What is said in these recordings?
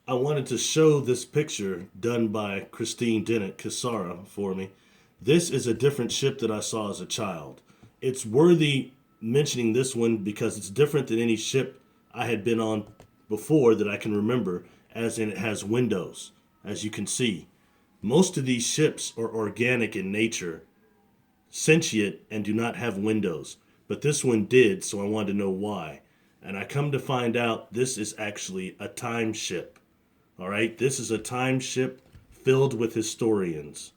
I wanted to show this picture done by Christine Dennett Casara for me. This is a different ship that I saw as a child. It's worthy mentioning this one because it's different than any ship I had been on before that I can remember, as in it has windows, as you can see. Most of these ships are organic in nature, sentient, and do not have windows. But this one did, so I wanted to know why. And I come to find out this is actually a time ship. All right, this is a time ship filled with historians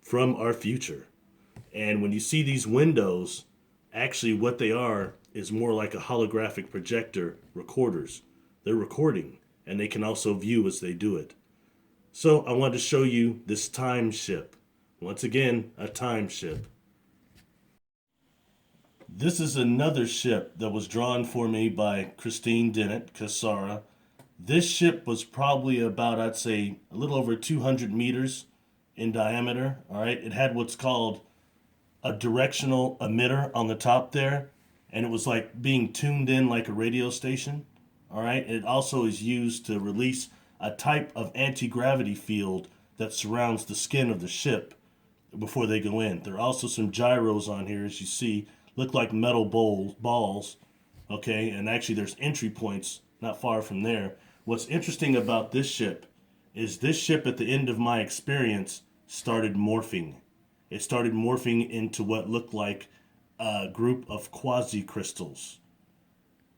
from our future. And when you see these windows, actually what they are is more like a holographic projector recorders. They're recording, and they can also view as they do it. So I wanted to show you this time ship. Once again, a time ship. This is another ship that was drawn for me by Christine Dennett Casara. This ship was probably about, I'd say, a little over 200 meters in diameter. All right, it had what's called a directional emitter on the top there, and it was like being tuned in like a radio station. All right, it also is used to release a type of anti-gravity field that surrounds the skin of the ship before they go in. There are also some gyros on here, as you see, look like metal balls. Okay, and actually there's entry points not far from there. What's interesting about this ship is this ship at the end of my experience started morphing. It started morphing into what looked like a group of quasi-crystals.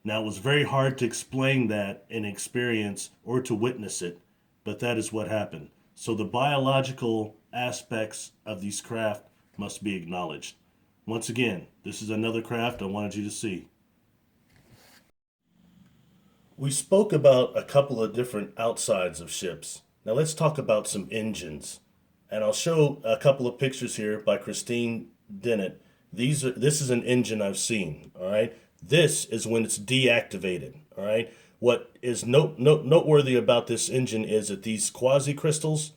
Now, it was very hard to explain that in experience or to witness it, but that is what happened. So the biological aspects of these craft must be acknowledged. Once again, this is another craft I wanted you to see. We spoke about a couple of different outsides of ships. Now let's talk about some engines. And I'll show a couple of pictures here by Christine Dennett. This is an engine I've seen, all right? This is when it's deactivated, all right? What is noteworthy about this engine is that these quasi-crystals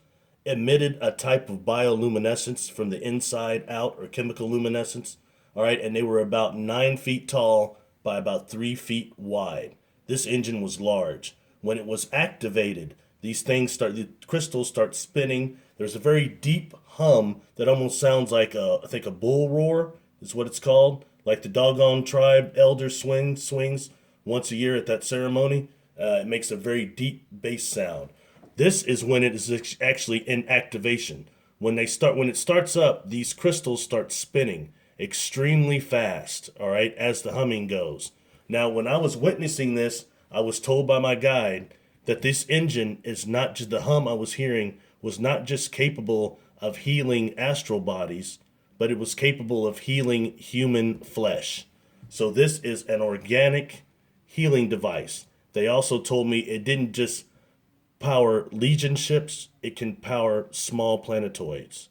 emitted a type of bioluminescence from the inside out, or chemical luminescence, all right? And they were about 9 feet tall by about 3 feet wide. This engine was large. When it was activated, the crystals start spinning. There's a very deep hum that almost sounds like I think a bull roar is what it's called. Like the doggone tribe elder swings once a year at that ceremony. It makes a very deep bass sound. This is when it is actually in activation. When it starts up, these crystals start spinning extremely fast, all right, as the humming goes. Now, when I was witnessing this, I was told by my guide that this engine is not just, the hum I was hearing was not just capable of healing astral bodies, but it was capable of healing human flesh. So this is an organic healing device. They also told me it didn't just power Legion ships, it can power small planetoids.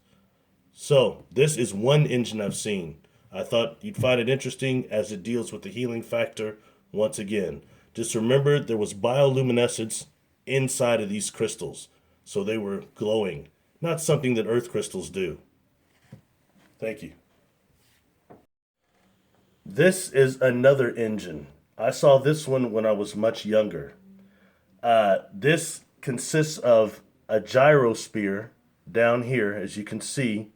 So this is one engine I've seen. I thought you'd find it interesting as it deals with the healing factor once again. Just remember there was bioluminescence inside of these crystals, so they were glowing. Not something that Earth crystals do. Thank you. This is another engine. I saw this one when I was much younger. This consists of a gyrosphere down here, as you can see,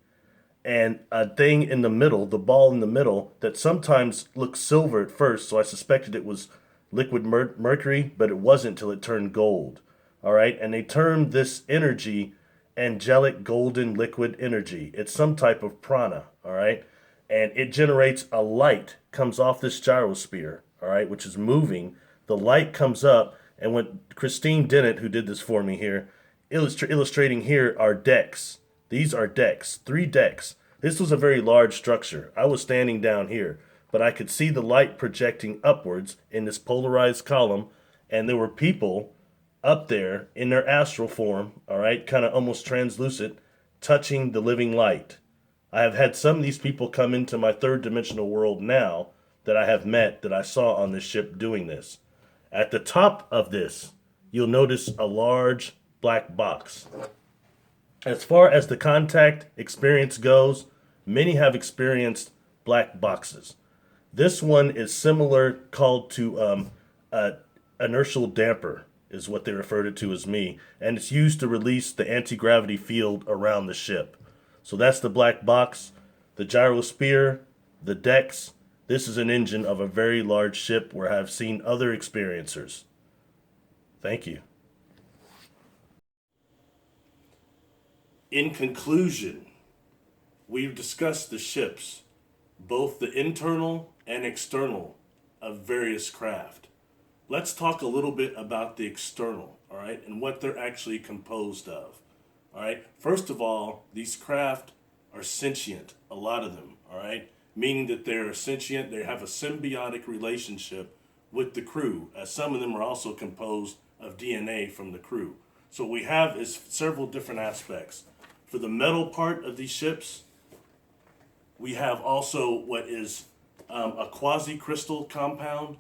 and a thing in the middle, the ball in the middle, that sometimes looks silver at first, so I suspected it was liquid mercury, but it wasn't till it turned gold. All right, and they termed this energy angelic golden liquid energy. It's some type of prana, all right? And it generates a light, comes off this gyrosphere, all right, which is moving. The light comes up, and when Christine Dennett, who did this for me here, illustrating here are decks. These are decks, 3 decks. This was a very large structure. I was standing down here, but I could see the light projecting upwards in this polarized column, and there were people up there in their astral form, all right, kind of almost translucent, touching the living light. I have had some of these people come into my third dimensional world now that I have met that I saw on this ship doing this. At the top of this, you'll notice a large black box. As far as the contact experience goes, many have experienced black boxes. This one is similar, called to inertial damper. is what they referred it to as me, and it's used to release the anti-gravity field around the ship. So that's the black box, the gyrosphere, the decks. This is an engine of a very large ship where I've seen other experiencers. Thank you. In conclusion, we've discussed the ships, both the internal and external of various craft. Let's talk a little bit about the external, all right, and what they're actually composed of. All right, first of all, these craft are sentient, a lot of them, all right, meaning that they're sentient, they have a symbiotic relationship with the crew, as some of them are also composed of DNA from the crew. So what we have is several different aspects. For the metal part of these ships, we have also what is a quasi-crystal compound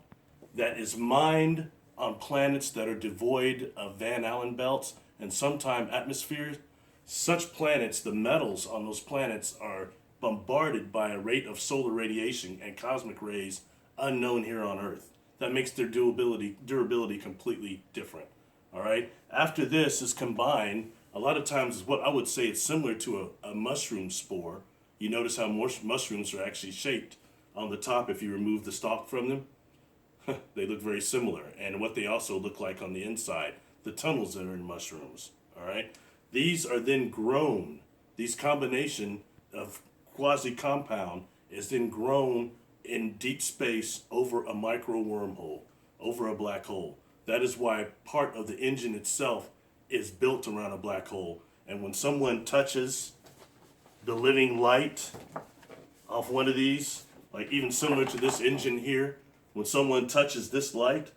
that is mined on planets that are devoid of Van Allen belts and sometimes atmospheres. Such planets, the metals on those planets are bombarded by a rate of solar radiation and cosmic rays unknown here on Earth. That makes their durability completely different. All right. After this is combined, a lot of times what I would say it's similar to a mushroom spore. You notice how mushrooms are actually shaped on the top if you remove the stalk from them. They look very similar, and what they also look like on the inside, the tunnels that are in mushrooms. All right, these are then grown. These combination of quasi compound is then grown in deep space over a micro wormhole, over a black hole. That is why part of the engine itself is built around a black hole. And when someone touches the living light off one of these, like even similar to this engine here, when someone touches this light,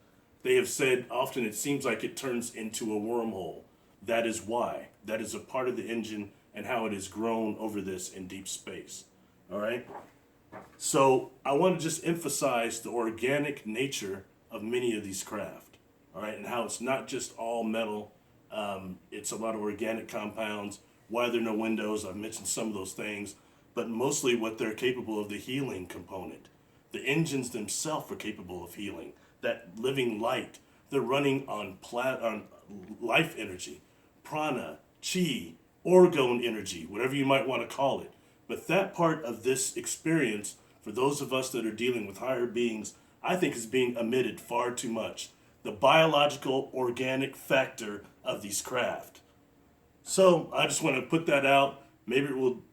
they have said often it seems like it turns into a wormhole. That is why. That is a part of the engine and how it has grown over this in deep space. All right? So I want to just emphasize the organic nature of many of these craft. All right? And how it's not just all metal. It's a lot of organic compounds. Why there are no windows, I've mentioned some of those things. But mostly what they're capable of, the healing component. The engines themselves are capable of healing. That living light, they're running on life energy, prana, chi, orgone energy, whatever you might want to call it. But that part of this experience, for those of us that are dealing with higher beings, I think is being omitted far too much. The biological, organic factor of these craft. So I just want to put that out. Maybe it will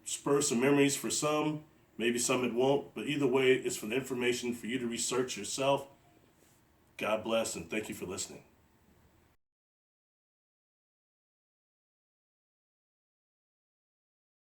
spur some memories for some. Maybe some it won't, but either way, it's for the information for you to research yourself. God bless, and thank you for listening.